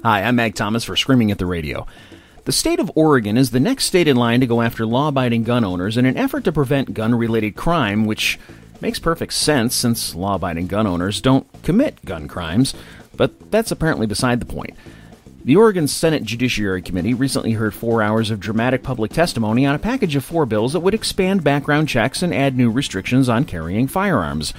Hi, I'm Mag Thomas for Screaming at the Radio. The state of Oregon is the next state in line to go after law-abiding gun owners in an effort to prevent gun-related crime, which makes perfect sense since law-abiding gun owners don't commit gun crimes, but that's apparently beside the point. The Oregon Senate Judiciary Committee recently heard 4 hours of dramatic public testimony on a package of 4 bills that would expand background checks and add new restrictions on carrying firearms,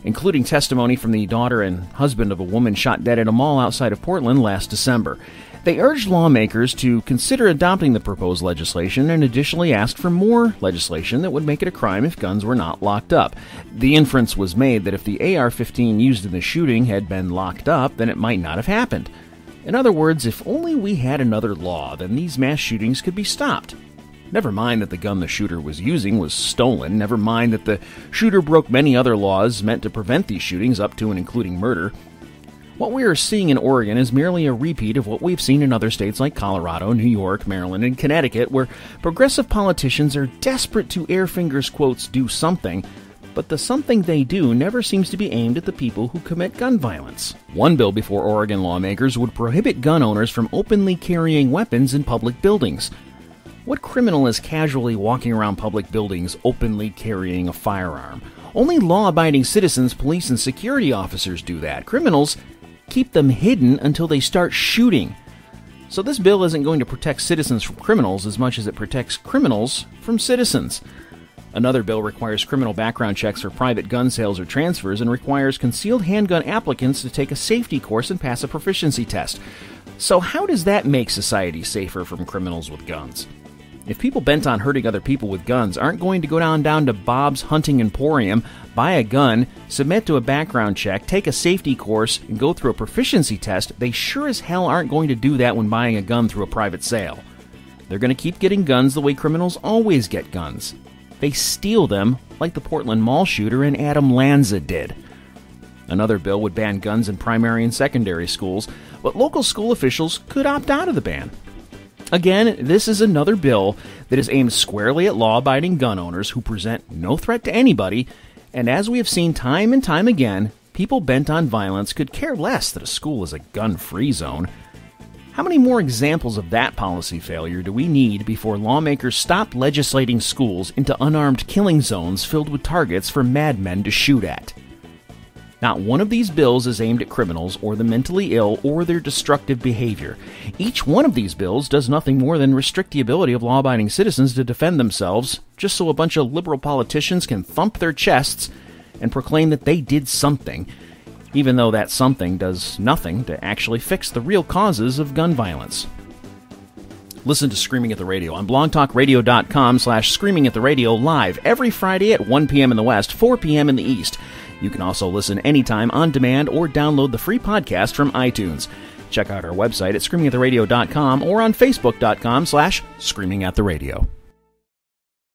including testimony from the daughter and husband of a woman shot dead at a mall outside of Portland last December. They urged lawmakers to consider adopting the proposed legislation and additionally asked for more legislation that would make it a crime if guns were not locked up. The inference was made that if the AR-15 used in the shooting had been locked up, then it might not have happened. In other words, if only we had another law, then these mass shootings could be stopped. Never mind that the gun the shooter was using was stolen. Never mind that the shooter broke many other laws meant to prevent these shootings, up to and including murder. What we are seeing in Oregon is merely a repeat of what we've seen in other states like Colorado, New York, Maryland, and Connecticut, where progressive politicians are desperate to air fingers quotes do something, but the something they do never seems to be aimed at the people who commit gun violence. One bill before Oregon lawmakers would prohibit gun owners from openly carrying weapons in public buildings. What criminal is casually walking around public buildings openly carrying a firearm? Only law-abiding citizens, police, and security officers do that. Criminals keep them hidden until they start shooting. So this bill isn't going to protect citizens from criminals as much as it protects criminals from citizens. Another bill requires criminal background checks for private gun sales or transfers and requires concealed handgun applicants to take a safety course and pass a proficiency test. So how does that make society safer from criminals with guns? If people bent on hurting other people with guns aren't going to go down to Bob's Hunting Emporium, buy a gun, submit to a background check, take a safety course, and go through a proficiency test, they sure as hell aren't going to do that when buying a gun through a private sale. They're going to keep getting guns the way criminals always get guns. They steal them like the Portland mall shooter and Adam Lanza did. Another bill would ban guns in primary and secondary schools, but local school officials could opt out of the ban. Again, this is another bill that is aimed squarely at law-abiding gun owners who present no threat to anybody, and as we have seen time and time again, people bent on violence could care less that a school is a gun-free zone. How many more examples of that policy failure do we need before lawmakers stop legislating schools into unarmed killing zones filled with targets for madmen to shoot at? Not one of these bills is aimed at criminals or the mentally ill or their destructive behavior. Each one of these bills does nothing more than restrict the ability of law-abiding citizens to defend themselves, just so a bunch of liberal politicians can thump their chests and proclaim that they did something, even though that something does nothing to actually fix the real causes of gun violence. Listen to Screaming at the Radio on blogtalkradio.com/Screaming at the Radio live every Friday at 1 p.m. in the West, 4 p.m. in the East. You can also listen anytime on demand or download the free podcast from iTunes. Check out our website at screamingattheradio.com or on facebook.com/Screaming at the Radio.